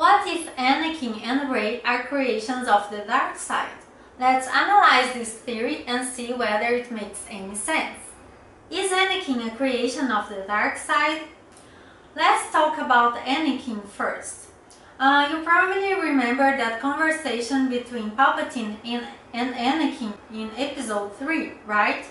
What if Anakin and Rey are creations of the dark side? Let's analyze this theory and see whether it makes any sense. Is Anakin a creation of the dark side? Let's talk about Anakin first. You probably remember that conversation between Palpatine and Anakin in episode 3, right?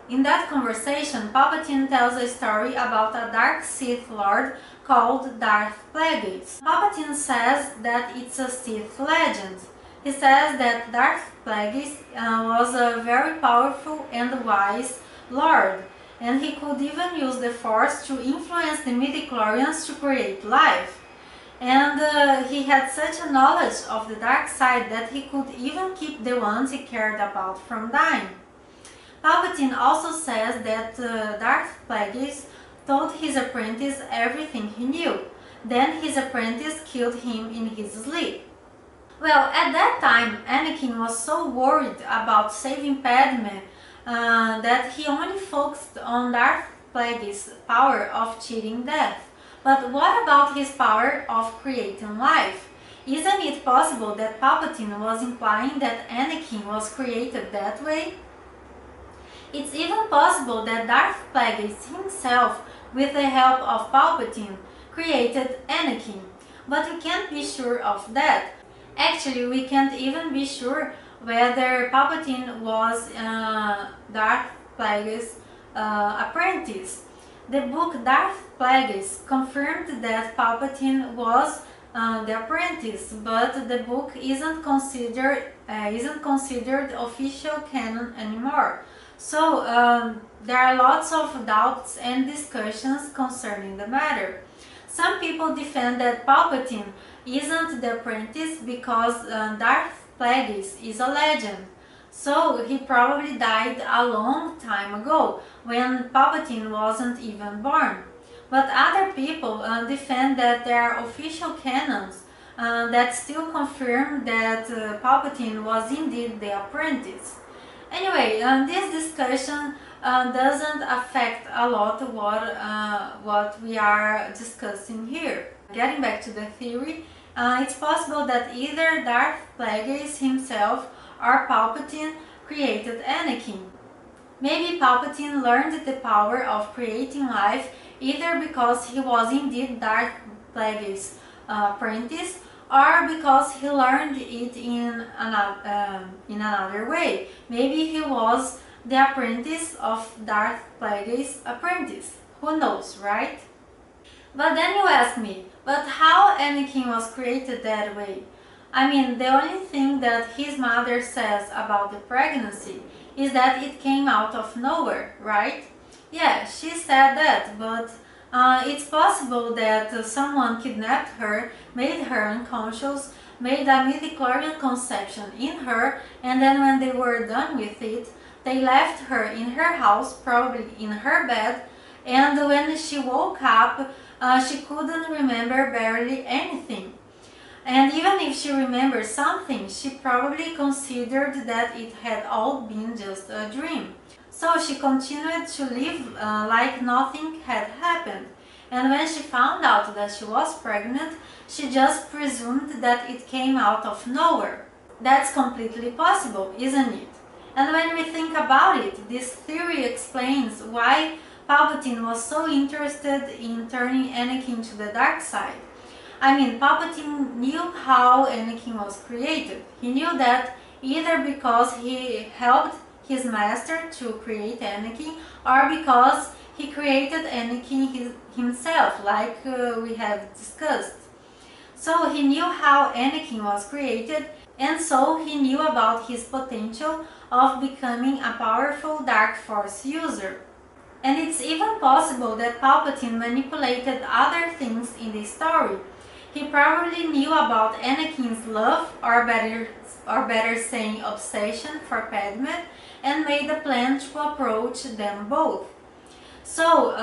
In that conversation, Palpatine tells a story about a dark Sith Lord called Darth Plagueis. Palpatine says that it's a Sith legend. He says that Darth Plagueis was a very powerful and wise Lord, and he could even use the Force to influence the midichlorians to create life. And he had such a knowledge of the dark side that he could even keep the ones he cared about from dying. Palpatine also says that Darth Plagueis told his apprentice everything he knew. Then his apprentice killed him in his sleep. Well, at that time, Anakin was so worried about saving Padme that he only focused on Darth Plagueis' power of cheating death. But what about his power of creating life? Isn't it possible that Palpatine was implying that Anakin was created that way? It's even possible that Darth Plagueis himself, with the help of Palpatine, created Anakin. But we can't be sure of that. Actually, we can't even be sure whether Palpatine was Darth Plagueis' apprentice. The book Darth Plagueis confirmed that Palpatine was the apprentice, but the book isn't considered official canon anymore. So there are lots of doubts and discussions concerning the matter. Some people defend that Palpatine isn't the apprentice because Darth Plagueis is a legend. So he probably died a long time ago, when Palpatine wasn't even born. But other people defend that there are official canons that still confirm that Palpatine was indeed the apprentice. Anyway, this discussion doesn't affect a lot what we are discussing here. Getting back to the theory, it's possible that either Darth Plagueis himself or Palpatine created Anakin. Maybe Palpatine learned the power of creating life either because he was indeed Darth Plagueis' apprentice, or because he learned it in another way. Maybe he was the apprentice of Darth Plagueis' apprentice. Who knows, right? But then you ask me, but how Anakin was created that way? I mean, the only thing that his mother says about the pregnancy is that it came out of nowhere, right? Yeah, she said that, but it's possible that someone kidnapped her, made her unconscious, made a midichlorian conception in her, and then when they were done with it, they left her in her house, probably in her bed, and when she woke up, she couldn't remember barely anything. And even if she remembered something, she probably considered that it had all been just a dream. So she continued to live like nothing had happened. And when she found out that she was pregnant, she just presumed that it came out of nowhere. That's completely possible, isn't it? And when we think about it, this theory explains why Palpatine was so interested in turning Anakin to the dark side. I mean, Palpatine knew how Anakin was created. He knew that either because he helped his master to create Anakin, or because he created Anakin himself, like we have discussed. So he knew how Anakin was created, and so he knew about his potential of becoming a powerful Dark Force user. And it's even possible that Palpatine manipulated other things in the story. He probably knew about Anakin's love, or better saying obsession, for Padme, and made a plan to approach them both. So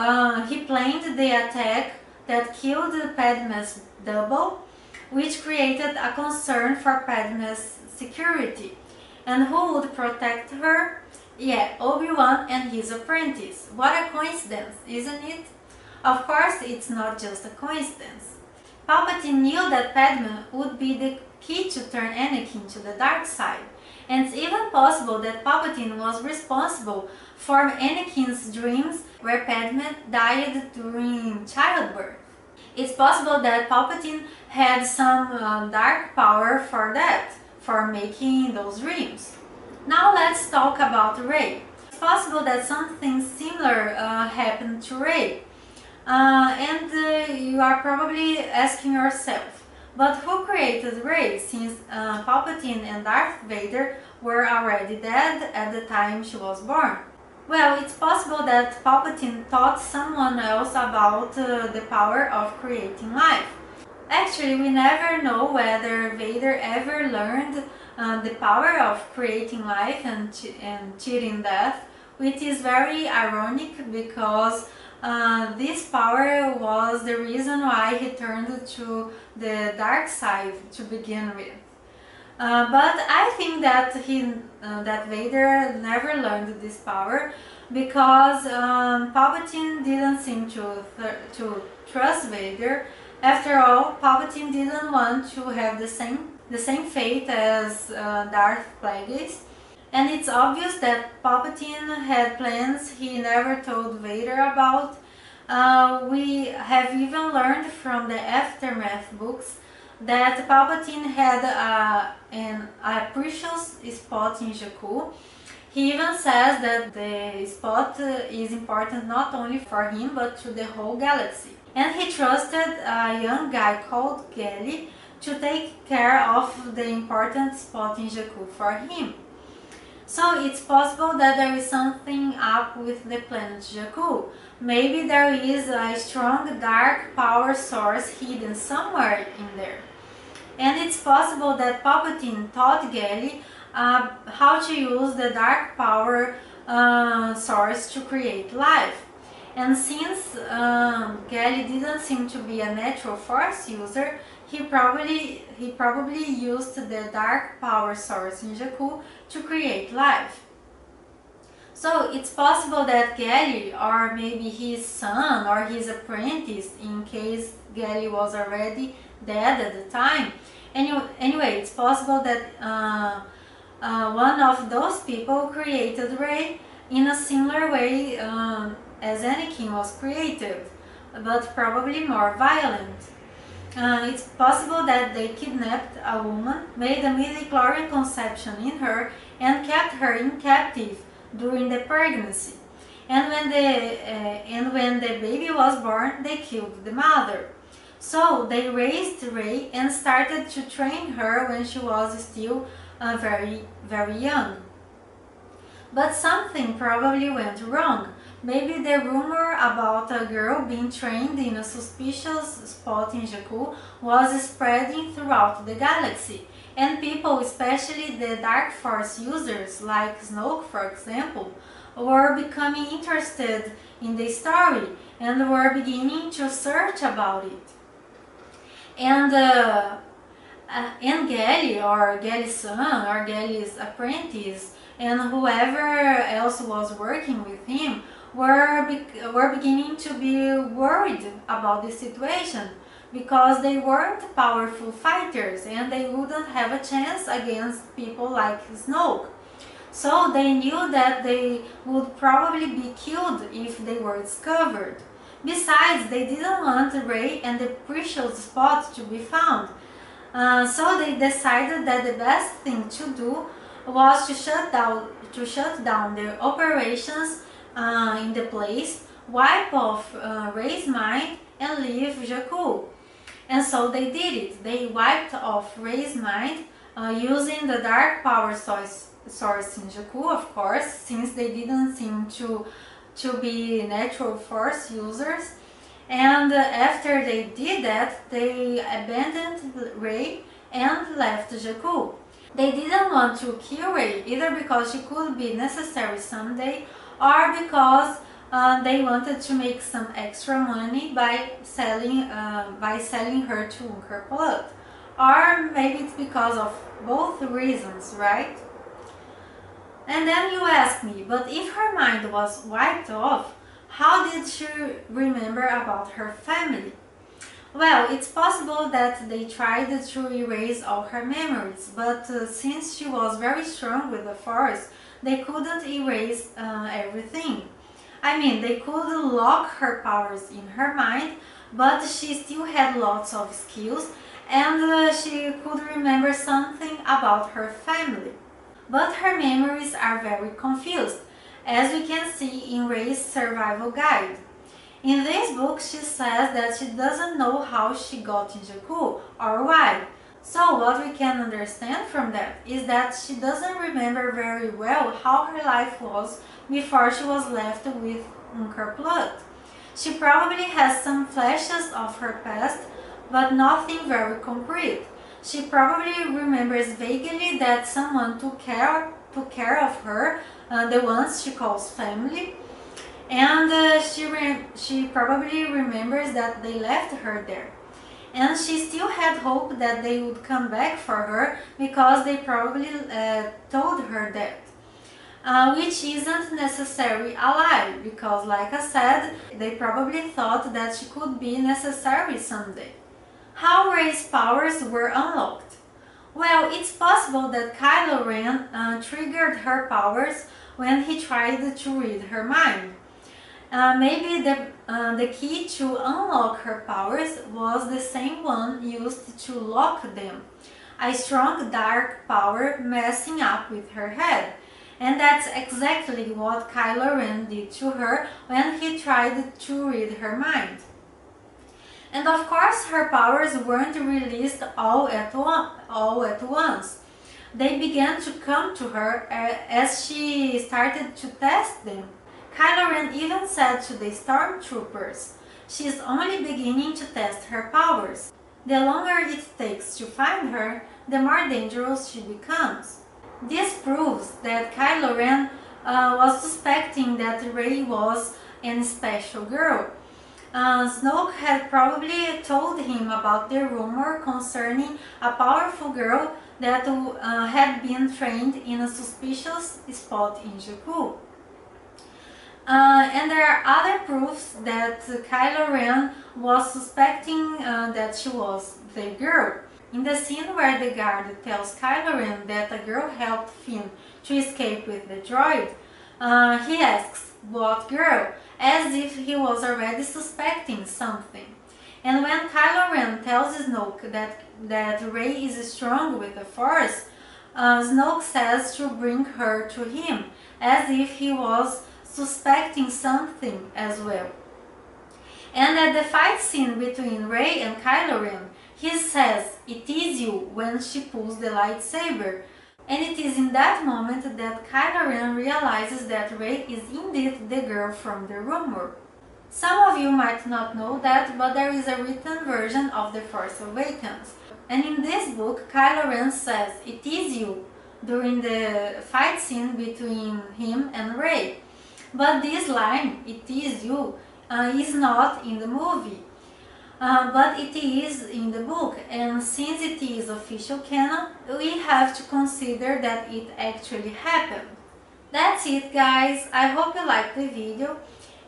he planned the attack that killed Padme's double, which created a concern for Padme's security. And who would protect her? Yeah, Obi-Wan and his apprentice. What a coincidence, isn't it? Of course, it's not just a coincidence. Palpatine knew that Padme would be the key to turn Anakin to the dark side. And it's even possible that Palpatine was responsible for Anakin's dreams where Padme died during childbirth. It's possible that Palpatine had some dark power for that, for making those dreams. Now let's talk about Rey. It's possible that something similar happened to Rey. You are probably asking yourself, but who created Rey, since Palpatine and Darth Vader were already dead at the time she was born? Well, it's possible that Palpatine taught someone else about the power of creating life. Actually, we never know whether Vader ever learned the power of creating life and cheating death, which is very ironic because this power was the reason why he turned to the dark side to begin with. But I think that that Vader never learned this power because Palpatine didn't seem to trust Vader. After all, Palpatine didn't want to have the same fate as Darth Plagueis. And it's obvious that Palpatine had plans he never told Vader about. We have even learned from the Aftermath books that Palpatine had a precious spot in Jakku. He even says that the spot is important not only for him but to the whole galaxy. And he trusted a young guy called Geli to take care of the important spot in Jakku for him. So it's possible that there is something up with the planet Jakku. Maybe there is a strong dark power source hidden somewhere in there. And it's possible that Palpatine taught Geli how to use the dark power source to create life. And since Geli didn't seem to be a natural force user, he probably used the dark power source in Jakku to create life. So it's possible that Geli, or maybe his son or his apprentice, in case Geli was already dead at the time. Anyway, it's possible that one of those people created Rey in a similar way as Anakin was created, but probably more violent. It's possible that they kidnapped a woman, made a midichlorian conception in her, and kept her in captive during the pregnancy. And when the baby was born, they killed the mother. So they raised Rey and started to train her when she was still very, very young. But something probably went wrong. Maybe the rumor about a girl being trained in a suspicious spot in Jakku was spreading throughout the galaxy, and people, especially the Dark Force users like Snoke for example, were becoming interested in the story and were beginning to search about it. And Geli, or Geli's son, or Geli's apprentice, and whoever else was working with him were beginning to be worried about the situation because they weren't powerful fighters and they wouldn't have a chance against people like Snoke. So they knew that they would probably be killed if they were discovered. Besides, they didn't want Rey and the precious spot to be found. So they decided that the best thing to do was to shut down their operations in the place, wipe off Rey's mind, and leave Jakku. And so they did it. They wiped off Rey's mind using the dark power source in Jakku, of course, since they didn't seem to be natural force users. And after they did that, they abandoned Rey and left Jakku. They didn't want to kill Rey either because she could be necessary someday, or because they wanted to make some extra money by selling her to Unker Blood. Or maybe it's because of both reasons, right? And then you ask me, but if her mind was wiped off, how did she remember about her family? Well, it's possible that they tried to erase all her memories, but since she was very strong with the Force, they couldn't erase everything. I mean, they could lock her powers in her mind, but she still had lots of skills and she could remember something about her family. But her memories are very confused, as we can see in Rey's survival guide. In this book, she says that she doesn't know how she got in Jakku or why. So what we can understand from that is that she doesn't remember very well how her life was before she was left with Unker Plut. She probably has some flashes of her past, but nothing very concrete. She probably remembers vaguely that someone took care of her, the ones she calls family, and she probably remembers that they left her there. And she still had hope that they would come back for her because they probably told her that. Which isn't necessarily a lie, because like I said, they probably thought that she could be necessary someday. How Rey's powers were unlocked? Well, it's possible that Kylo Ren triggered her powers when he tried to read her mind. Maybe the key to unlock her powers was the same one used to lock them, a strong dark power messing up with her head. And that's exactly what Kylo Ren did to her when he tried to read her mind. And of course her powers weren't released all at once. They began to come to her as she started to test them. Kylo Ren even said to the stormtroopers, "She's only beginning to test her powers. The longer it takes to find her, the more dangerous she becomes." This proves that Kylo Ren was suspecting that Rey was a special girl. Snoke had probably told him about the rumor concerning a powerful girl that had been trained in a suspicious spot in Jakku. And there are other proofs that Kylo Ren was suspecting that she was the girl. In the scene where the guard tells Kylo Ren that a girl helped Finn to escape with the droid, he asks, "What girl?" as if he was already suspecting something. And when Kylo Ren tells Snoke that Rey is strong with the Force, Snoke says to bring her to him, as if he was suspecting something as well. And at the fight scene between Rey and Kylo Ren, he says, "It is you," when she pulls the lightsaber. And it is in that moment that Kylo Ren realizes that Rey is indeed the girl from the rumor. Some of you might not know that, but there is a written version of The Force Awakens. And in this book, Kylo Ren says, "It is you," during the fight scene between him and Rey. But this line, "It is you," is not in the movie. But it is in the book, and since it is official canon, we have to consider that it actually happened. That's it, guys. I hope you liked the video,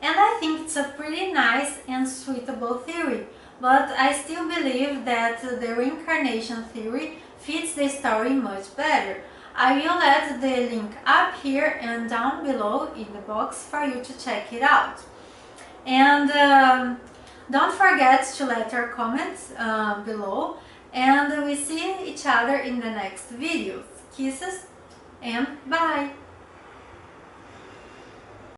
and I think it's a pretty nice and suitable theory, but I still believe that the reincarnation theory fits the story much better. I will add the link up here and down below in the box for you to check it out. And don't forget to let your comments below, and we see each other in the next videos. Kisses and bye!